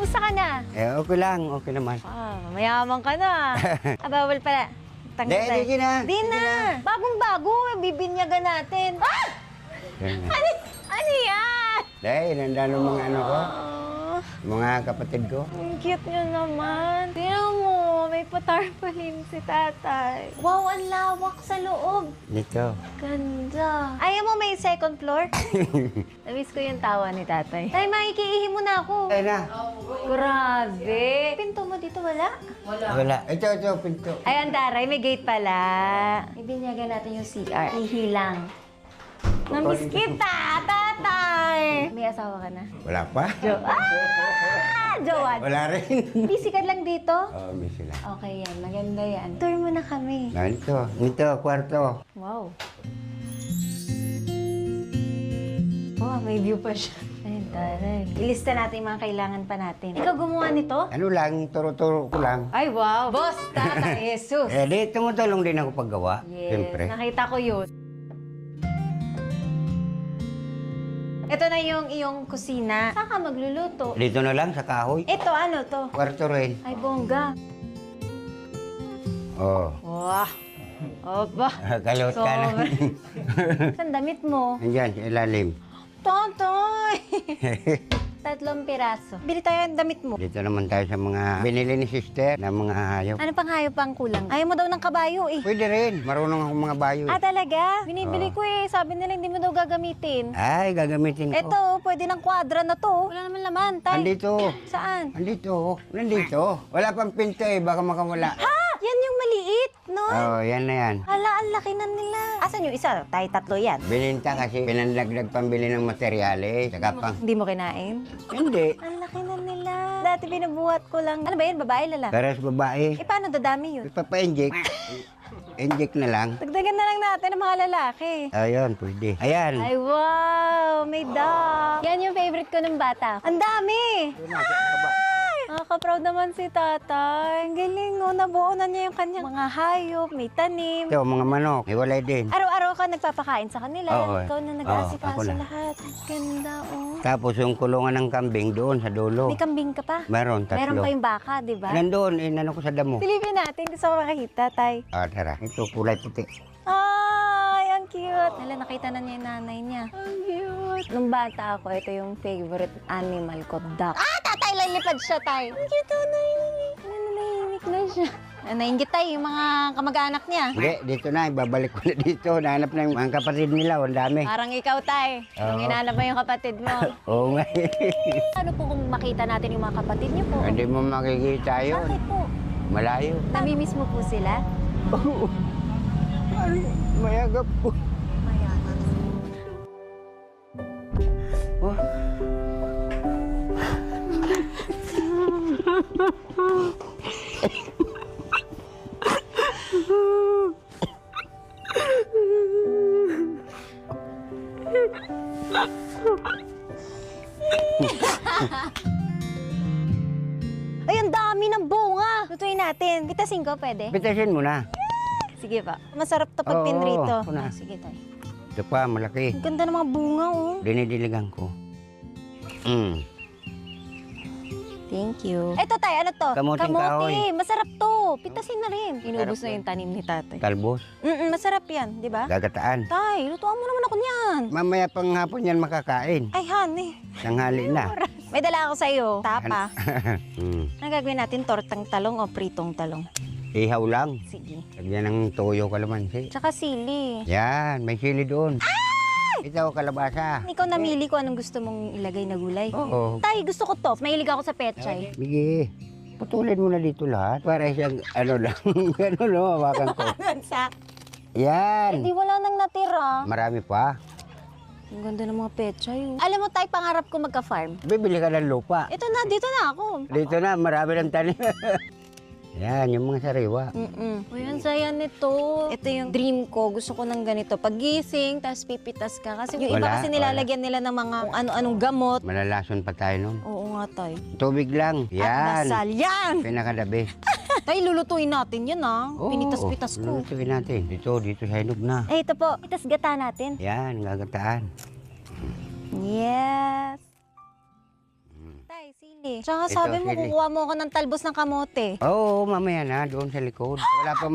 Kamusta ka na? Okay lang, okay naman. Mayaman ka na. Bawal pala. Di na. Di na. Bagong-bago, bibinyagan natin. Ano yan? Dahil, nandang ng mga ano ko, mga kapatid ko. Ang cute nyo naman. Tingnan mo, may patarpaulin si tatay. Wow, ang lawak sa loob. Dito. Ganda. Ayaw mo may second floor? Namiss ko yung tawa ni tatay. Tay, makikiihi mo na ako. Ay na. Grabe. Pinto mo dito, wala? Wala. Ito, pinto. Ay, ang taray, may gate pala. Ibinyagan natin yung CR. Ihilang. Namiss kita, tatay! May asawa ka na? Wala pa? Jowan. Wala rin. Busy ka lang dito? Oo, may sila. Okay yan, maganda yan. Tour mo na kami. Nito, kwarto. Wow. Oh, may view pa siya. Ay, taray. Ilista natin yung mga kailangan pa natin. Ikaw gumawa nito? Ano lang, turo-turo ko lang. Ay, wow. Boss, tatay, Jesus. Di, tumutulong din ako paggawa. Yes, Siyempre. nakita ko yun. Ito na yung iyong kusina. Saan ka magluluto? Dito na lang, sa kahoy. Ito, ano to? Kwarto rin. Ay, bongga. Oo. Wah. Opa. Kalot ka na. Saan damit mo? Andyan, sa ilalim. Totoy! 3 piraso. Bili tayo ng damit mo. Dito naman tayo sa mga binili ni sister na mga hayop. Ano pang hayop pang kulang? Ayaw mo daw ng kabayo eh. Pwede rin. Marunong akong mga bayo. Talaga? Binibili ko eh. Sabi nila hindi mo daw gagamitin. Ay, gagamitin ko. Ito, pwede ng kwadra na to. Wala naman laman, tay. Andito. Saan? Andito. Nandito. Wala pang pinto eh. Baka makawala. Ha? Yan yung maliit, no? Oo, yan na yan. Hala, ang laki na nila. Asan yung isa? Tayo 3 yan. Bininta kasi pinanlaglag pambili ng materyales. Saka pang... Hindi mo kinain? Hindi. Ang laki na nila. Dati binubuhat ko lang. Ano ba yan? Babae, lalaki? Para sa babae. Paano dadami yun? Ipapa-inject. Inject na lang. Dagdagan na lang natin ng mga lalaki. Ayun, pwede. Ayan. Ay, wow! May dog! Yan yung favorite ko ng bata. Ang dami! Nakaka-proud naman si tatay. Ang galing, oh. Nabuo na niya yung kanyang mga hayop, may tanim. Ito, mga manok. Hiwalay din. Araw-araw ka nagpapakain sa kanila. Oo. Ikaw na Oo, nag-aasikaso ako na. lahat. Ang ganda, oh. Tapos yung kulungan ng kambing doon sa dulo. May kambing ka pa. Meron, tatlo. Meron pa yung baka, di ba? Nandun, inano ko sa damo. Silipin natin. Gusto ko makakita, tay. Tara. Ito, kulay puti. Ay, ang cute. Hala, nakita na niya yung nanay niya. Ang cute. Nung bata ako, ito yung favorite animal ko, duck. Tatay, lalipad siya, tay. Ang cute, nanahimik na siya. Nainggit tayo yung mga kamag-anak niya. Hindi, dito na. Ibabalik ko na dito. Nahanap na yung mga kapatid nila. Ang dami. Parang ikaw, tay. Nung Oo. hinanap mo yung kapatid mo. Oo nga. Ano po kung makita natin yung mga kapatid niyo po? Hindi mo makikita yun. Bakit po? Malayo. Namimiss mo po sila? Oo. Mayagap po. Oh. Ay, ang dami ng bunga! Lutuin natin. Pitasin ko, pwede? Pitasin mo na. Sige pa. Masarap to pag Oo, pinrito. ako na. Sige tayo. Ito pa, malaki. Ang ganda ng mga bunga, oh. Dinidiligan ko. Thank you. Eto tayo, ano to? Kamuting kahoy. Masarap to. Pitasin na rin. Inubos na yung tanim ni tatay. Talbos. Masarap yan, di ba? Gagataan. Tay, lutuan mo naman ako niyan. Mamaya pang hapon yan makakain. Ay, honey. Tanghali na. May dala ako sa'yo. Tapa. Ang Hmm. gagawin natin, tortang talong o pritong talong. Ihaw lang. Sige. Lagyan ng toyo kalamansi. Tsaka sili. Yan, may sili doon. Ito, kalabasa. Ikaw namili kung anong gusto mong ilagay na gulay. Oo. Tay, gusto ko to. Mahilig ako sa pechay. Sige. Putulin mo na dito lahat. Para siyang, ano lang, gano'n, no, hawakan ko. Sak. Yan. Hindi wala nang natira. Marami pa. Ang ganda ng mga pechay. Oh. Alam mo, tay, pangarap ko magka-farm. Bibili ka ng lupa. Ito na, dito na ako. Dito na, marami ng tanim. Yan, yung mga sariwa. Uy, ang saya nito. Ito yung dream ko. Gusto ko ng ganito. Pagising, tapos pipitas ka. Kasi yung iba Wala, kasi nilalagyan nila ng mga kung ano-anong gamot. Malalason pa tayo nun. Oo nga, tay. Tubig lang. At Yan. dasal. Yan! Pinakadabi. Tay, lulutuin natin yan, ah. Oo, Pinitas-pitas ko. lulutuin natin. Dito sa hinog na. Eh, ito po. Pitas gata natin. Yan, gagataan. Yes. Tay, tay, sili. Tsaka Ito, sabi mo, sili. kukuha mo ako ng talbos ng kamote. Oo, mamaya na, doon sa likod. Wala pa